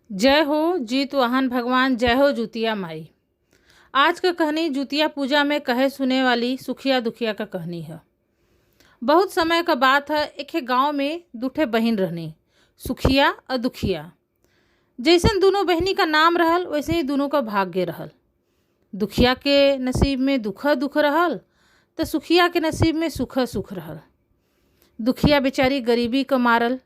जय हो जीत वाहन भगवान, जय हो जुतिया माई। आज का कहानी जुतिया पूजा में कहे सुने वाली सुखिया दुखिया का कहानी है। बहुत समय का बात है, एक गांव में दूठे बहन रहनी, सुखिया और दुखिया। जैसन दोनों बहनी का नाम रहल वैसे ही दोनों का भाग्य रहल। दुखिया के नसीब में दुख दुख रहल तो सुखिया के नसीब में सुख सुख रहल। दुखिया बेचारी गरीबी का मारल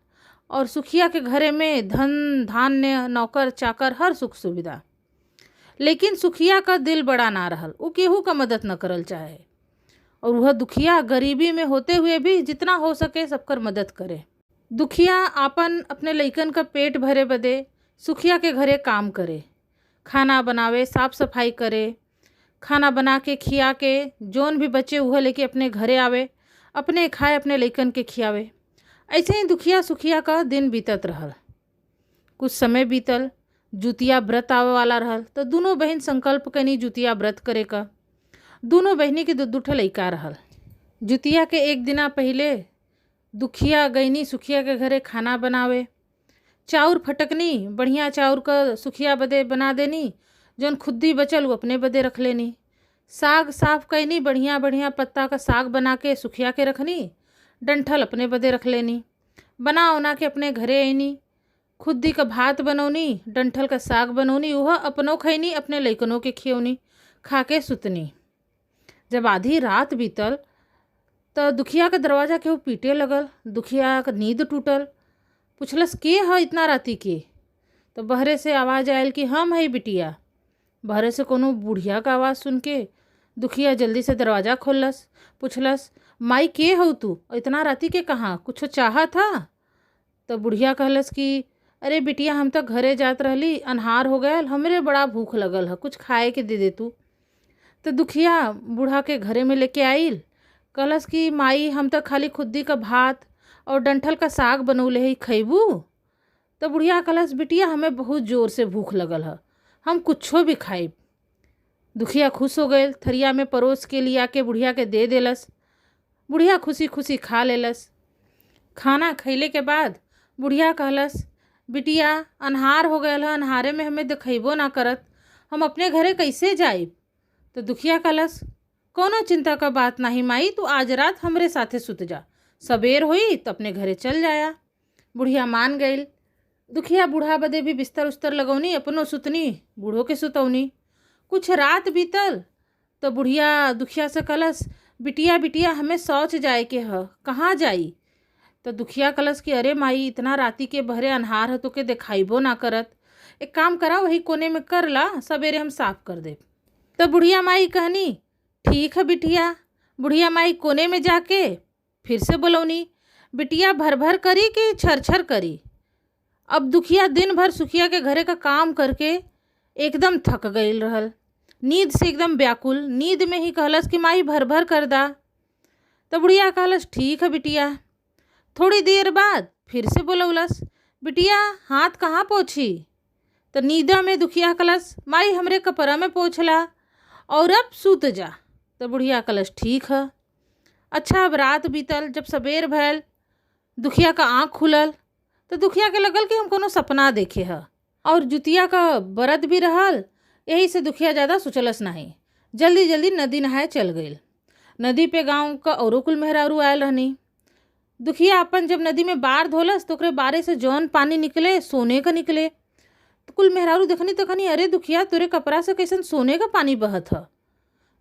और सुखिया के घरे में धन धान्य नौकर चाकर हर सुख सुविधा। लेकिन सुखिया का दिल बड़ा ना रहल, वो केहू का मदद न करल चाहे और वह दुखिया गरीबी में होते हुए भी जितना हो सके सबकर मदद करे। दुखिया आपन अपने लइकन का पेट भरे बदे सुखिया के घरे काम करे, खाना बनावे, साफ सफाई करे, खाना बना के खिया के जोन भी बचे वह लेके अपने घरे आवे, अपने खाए अपने लइकन के खियावे। ऐसे ही दुखिया सुखिया का दिन बीतत रहल। कुछ समय बीतल, जुतिया व्रत आवे वाला रहल तो दोनों बहन संकल्प कनी जुतिया व्रत करे का। दोनों बहनी के दो ठे लइका रहल। जुतिया के एक दिना पहले दुखिया गईनी सुखिया के घरे खाना बनावे। चाउर फटकनी, बढ़िया चाउर का सुखिया बदे बना देनी, जौन खुद्दी बचल वो अपने बदे रख लेनी। साग साफ कैनी, बढ़िया बढ़िया पत्ता का साग बना के सुखिया के रखनी, डंठल अपने बदे रख लेनी। बना उना के अपने घरे आईनी, खुद्दी का भात बनौनी, डंठल का साग बनौनी, वह अपनों खैनी, अपने लइकनों के खियौनी, खा के सुतनी। जब आधी रात बीतल तो दुखिया का दरवाज़ा केहू पीटे लगल। दुखिया का नींद टूटल, पुछलस के है इतना राती के। तो बहरे से आवाज़ आयल कि हम है बिटिया। बहरे से कोनो बुढ़िया का आवाज़ सुन के दुखिया जल्दी से दरवाज़ा खोलस, पुछलस माई के हो तू, इतना राती के कहाँ, कुछ चाहा था। तो बुढ़िया कहलस कि अरे बिटिया हम तो घरे जात रहली, अन्हार हो गया, हमरे बड़ा भूख लगल है, कुछ खाए के दे दे तू। तो दुखिया बूढ़ा के घरे में लेके आइल, कहलस कि माई हम तो खाली खुद्दी का भात और डंठल का साग बनौले है, खैबू। तो बुढ़िया कहलस बिटिया हमें बहुत ज़ोर से भूख लगल है, हम कुछो भी खाइब। दुखिया खुश हो गए, थरिया में परोस के लिया के बुढ़िया के दे देलस। बुढ़िया खुशी खुशी खा लेलस। खाना खैले के बाद बुढ़िया कहलस बिटिया अन्हार हो गया है, अन्हारे में हमें दिखेबो ना करत, हम अपने घरे कैसे जाइब। तो दुखिया कहलस कोनो चिंता का बात नहीं माई, तू आज रात हमरे साथे सुत जा, सबेर होई तो अपने घरे चल जाया। बुढ़िया मान गई। दुखिया बूढ़ा बदे भी बिस्तर उस्तर लगौनी, अपनों सुतनी, बूढ़ों के सुतौनी। कुछ रात बीतल तो बुढ़िया दुखिया से कहलस बिटिया बिटिया हमें शौच जाए के है, कहाँ जाई। तो दुखिया कहलस कि अरे माई इतना राती के बहरे अन्हार है तो के दिखाइबो ना करत, एक काम करा वही कोने में कर ला, सवेरे हम साफ कर दे। तो बुढ़िया माई कहनी ठीक है बिटिया। बुढ़िया माई कोने में जाके फिर से बोलौनी बिटिया भर भर करी कि छर छर करी। अब दुखिया दिन भर सुखिया के घरे का काम करके एकदम थक गई रहल, नींद से एकदम व्याकुल, नींद में ही कहलस कि माई भर भर कर दा। तो बुढ़िया कहलस ठीक है बिटिया। थोड़ी देर बाद फिर से बोलौलस बिटिया हाथ कहाँ पोछी। तो नींदा में दुखिया कहलस माई हमरे कपड़ा में पोछला और अब सूत जा। तो बुढ़िया कहलस ठीक है। अच्छा अब रात बीतल, जब सबेर भयल दुखिया का आँख खुलल तो दुखिया के लगल कि हम कोनो सपना देखे है और जुतिया का व्रत भी रहल, यही से दुखिया ज़्यादा सोचलस नहीं। जल्दी जल्दी नदी नहाए चल गई। नदी पे गांव का औरो कुल मेहरारू आयल रहनी। दुखिया अपन जब नदी में बार धोलस तो ओकरे बारे से जौन पानी निकले सोने का निकले। तो कुल मेहरारू देखनी तो कहनी अरे दुखिया तोरे कपड़ा से कैसन सोने का पानी बहत है।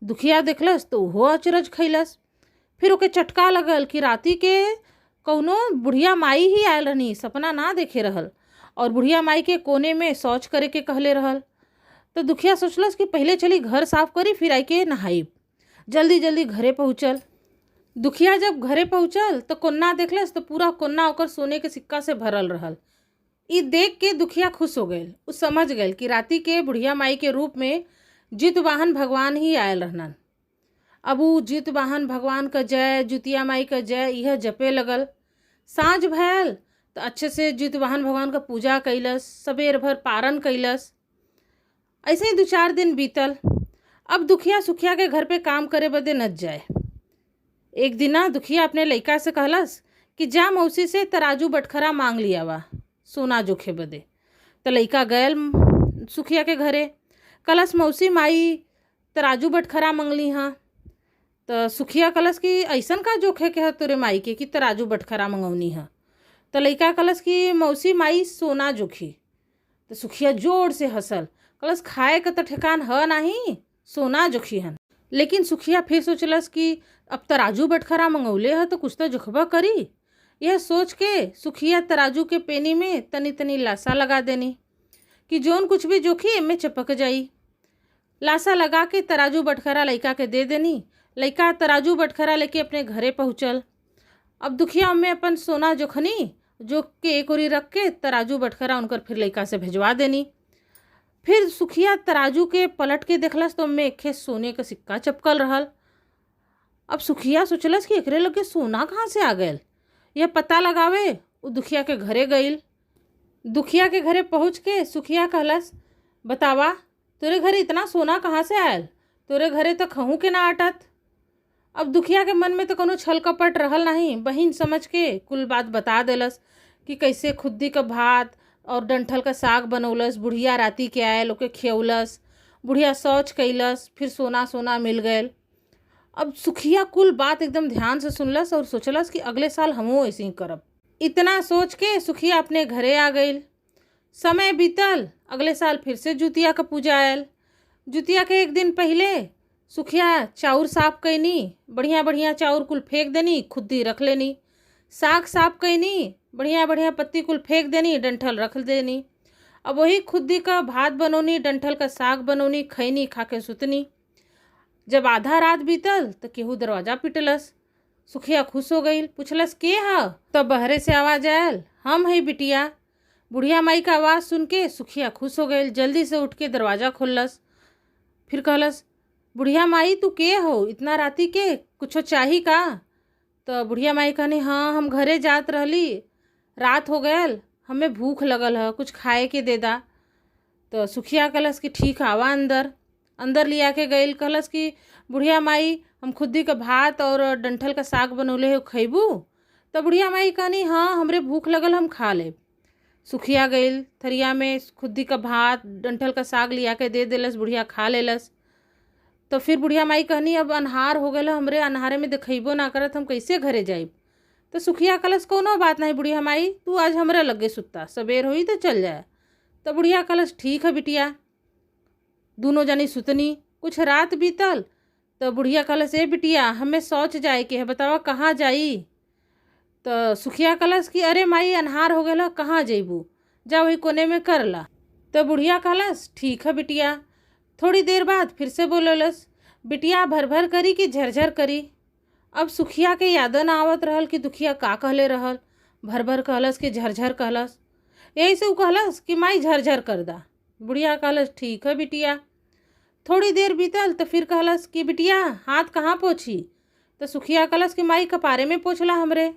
दुखिया देखलस तो वो अचरज खैलस। फिर ओके चटका लगल कि राती के कौनो बुढ़िया माई ही आयल रहनी, सपना ना देखे रहल और बुढ़िया माई के कोने में शौच करे के कहले रहल। तो दुखिया सोचलस कि पहले चली घर साफ करी फिर आई के नहाई। जल्दी जल्दी घरे पहुँचल। दुखिया जब घरे पहुँचल तो कोन्ना देखलस तो पूरा कोन्ना ओकर सोने के सिक्का से भरल रहल। ई देख के दुखिया खुश हो गए, उ समझ गए कि राती के बुढ़िया माई के रूप में जितवाहन भगवान ही आयल रहनन। अब उ जितवाहन भगवान का जय, जुतिया माई का जय यह जपे लगल। साँझ भयल तो अच्छे से जितवाहन भगवान का पूजा कैलस, सबेर भर पारण कैलस। ऐसे ही 2-4 दिन बीतल। अब दुखिया सुखिया के घर पे काम करे बदे न जाए। एक दिना दुखिया अपने लइका से कहलस कि जा मौसी से तराजू बटखरा मांग लिया वा सोना जोखे बदे। तो लइका गयल सुखिया के घरे, कलश मौसी माई तराजू बटखरा मंगली हाँ। तो सुखिया कलश की ऐसन का जोखे के है तोरे माई के कि तराजू बटखरा मंगौनी है। तो लइका कलश की मौसी माई सोना जोखी। तो सुखिया जोर से हंसल, कलश खाए का तो ठेकान है नहीं, सोना जोखी हन। लेकिन सुखिया फिर सोचलस कि अब तराजू बटखरा मंगौले है तो कुछ तो जोखबा करी। यह सोच के सुखिया तराजू के पेनी में तनी तनी लासा लगा देनी कि जोन कुछ भी जोखी एमे चपक जाई। लासा लगा के तराजू बटखरा लइका के दे देनी। लइका तराजू बटखरा लेके अपने घरे पहुँचल। अब दुखिया में अपन सोना जोखनी जो के एक ओरी रख के तराजू बटखरा उनकर फिर लइका से भिजवा देनी। फिर सुखिया तराजू के पलट के देखलस तो में एक सोने का सिक्का चपकल रहल। अब सुखिया सोचलस कि एकरे लगे सोना कहाँ से आ गयल। यह पता लगावे वो दुखिया के घरे गईल। दुखिया के घरे पहुँच के सुखिया कहलस, बतावा तोरे घरे इतना सोना कहाँ से आयल, तोरे घरे तो खहू के ना आटत। अब दुखिया के मन में तो कोनो छल कपट रहल नहीं, बहिन समझ के कुल बात बता देलस कि कैसे खुद्दी का भात और डंठल का साग बनौलस। बुढ़िया राती के आयल, ओके खियौलस, बुढ़िया शौच कैलस, फिर सोना सोना मिल गयल। अब सुखिया कुल बात एकदम ध्यान से सुनलस और सोचलस कि अगले साल हमहू ऐसे ही करब। इतना सोच के सुखिया अपने घरे आ गईल। समय बीतल, अगले साल फिर से जुतिया का पूजा आयल। जुतिया के एक दिन पहले सुखिया चाउर साफ कैनी, बढ़िया बढ़िया चाउर कुल फेंक देनी, खुद्दी रख लेनी। साग साफ कैनी, बढ़िया बढ़िया पत्ती कुल फेंक देनी, डंठल रख देनी। अब वही खुद्दी का भात बनौनी, डंठल का साग बनौनी, खैनी, खा के सुतनी। जब आधा रात बीतल तो केहू दरवाजा पिटलस। सुखिया खुश हो गई, पूछलस के हा। तब बहरे से आवाज आयल, हम है बिटिया। बुढ़िया माई का आवाज़ सुन के सुखिया खुश हो गई, जल्दी से उठ के दरवाज़ा खोललस। फिर कहलस, बुढ़िया माई तू के हो, इतना राती के कुछो चाही का। तो बुढ़िया माई कहनी, हाँ हम घरे जात रहली, रात हो गयल, हमें भूख लगल है, कुछ खाए के दे दा। तो सुखिया कहलस कि ठीक आवा अंदर। अंदर लिया के गईल, कहलस कि बुढ़िया माई हम खुद्दी का भात और डंठल का साग बनौले हो, खैबू। तो बुढ़िया माई कहनी, हाँ हमरे भूख लगल, हम खा लेब। सुखिया गईल, थरिया में खुद्दी का भात डंठल का साग लिया के दे देलस, बुढ़िया खा लेलस। तो फिर बुढ़िया माई कहनी, अब अन्हार हो गल, हमरे अन्हारे में दिखेबो ना करत, हम कैसे घरे जाइब। तो सुखिया कहलस, कोनो बात नहीं बुढ़िया माई, तू आज हमरे लगे सुत्ता, सवेर होई तो चल जाए। तो बुढ़िया कहलस, ठीक है बिटिया। दोनों जनी सुतनी। कुछ रात बीतल तो बुढ़िया कहलस, ए बिटिया हमें शौच जाए के है, बतावा कहाँ जाई। तो सुखिया कहलस कि अरे माई अन्हार हो गया, कहाँ जइबू, जा वही कोने में कर ला। तो बुढ़िया कहलस, ठीक है बिटिया। थोड़ी देर बाद फिर से बोललस, बिटिया भर भर करी कि झरझर करी। अब सुखिया के याद न आवत रहल कि दुखिया का कहले रहल। भर भर कहलस कि झरझर कहलस। यही से उ कहलस कि माई झरझर कर दा। बुढ़िया कहलस, ठीक है बिटिया। थोड़ी देर बीतल तो फिर कहलस कि बिटिया हाथ कहाँ पोछी। तो सुखिया कहलस कि माई कपारे में पोछला हमरे,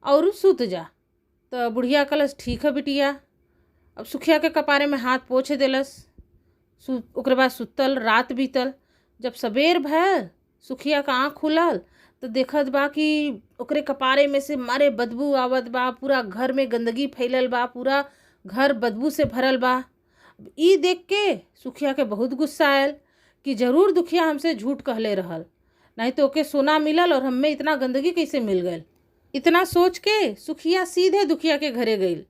और सुत जा। तो बुढ़िया कहलस, ठीक है बिटिया। अब सुखिया के कपारे में हाथ पोछ देलस। ओकरे बाद सुतल। रात बीतल। जब सवेर भयल, सुखिया का आँख खुलल तो देखत बा कि ओकरे कपारे में से मारे बदबू आवत बा, पूरा घर में गंदगी फैलल बा, पूरा घर बदबू से भरल बा। ई देख के सुखिया के बहुत गुस्सा आयल कि जरूर दुखिया हमसे झूठ कहले रहल, नहीं तो ओके सोना मिलल और हमें इतना गंदगी कैसे मिल गई। इतना सोच के सुखिया सीधे दुखिया के घरे गईल।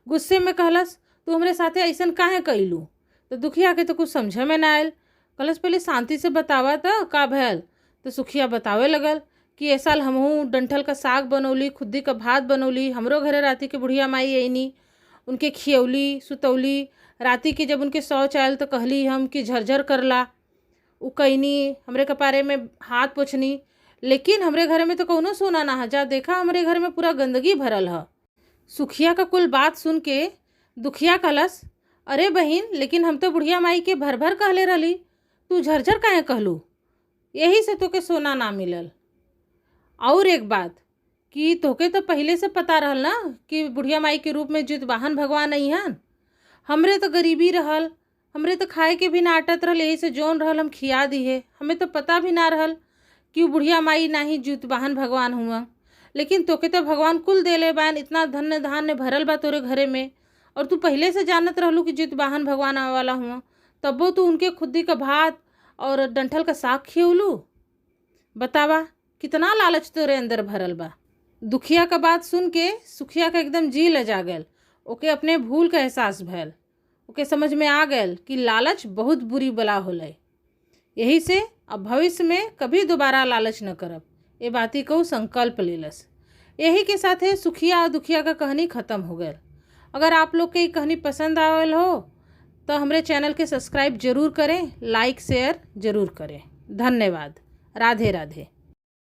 गुस्से में कहलस, तू हमरे साथे ऐसन काहे कइलू। तो दुखिया के तो कुछ समझ में ना आयल। कहलस, पहले शांति से बतावा तो का भयल। तो सुखिया बतावे लगल कि ए साल हमहू डंठल का साग बनौली, खुद्दी का भात बनौली, हमरो घरे राती के बुढ़िया माई अइनी, उनके खियौली सुतौली। राती के जब उनके शौच आयल तो कहली हम कि झरझर करला, उ कैनी, हमरे कपारे में हाथ पोछनी। लेकिन हमरे घरे में तो कौनो सोना ना है, जा देखा हमरे घर में पूरा गंदगी भरल है। सुखिया का कुल बात सुन के दुखिया कहलस, अरे बहिन लेकिन हम तो बुढ़िया माई के भर भर कहले रहली, तू झरझर काहे कहलू, यही से तोके सोना ना मिलल। और एक बात कि तोके तो पहले से पता रहल ना कि बुढ़िया माई के रूप में जितवाहन भगवान नहीं हन। हमरे तो गरीबी रहल, हमरे तो खाए के भी ना आटत रहल, यही से जौन रहल हम खिया दिए। हमें तो पता भी ना रहल कि बुढ़िया माई ना ही जितवाहन भगवान हुआ। लेकिन तोके तो भगवान कुल देले बान, इतना धन्य धान्य भरल बा तोरे घरे में, और तू पहले से जानत रहलू कि जित वाहन भगवान आवे वाला हुआ, तब्बो तू उनके खुद्दी का भात और डंठल का साग खियौलू। बतावा कितना लालच तोरे अंदर भरल बा। दुखिया का बात सुन के सुखिया का एकदम जी लजा गल। ओके अपने भूल का एहसास भैल। ओके समझ में आ गल कि लालच बहुत बुरी बला होले। यही से अब भविष्य में कभी दोबारा लालच न करब, ये बाती को संकल्प लेलस। यही के साथे सुखिया और दुखिया का कहानी ख़त्म हो गई। अगर आप लोग के ये कहानी पसंद आवल हो तो हमारे चैनल के सब्सक्राइब जरूर करें, लाइक शेयर जरूर करें। धन्यवाद। राधे राधे।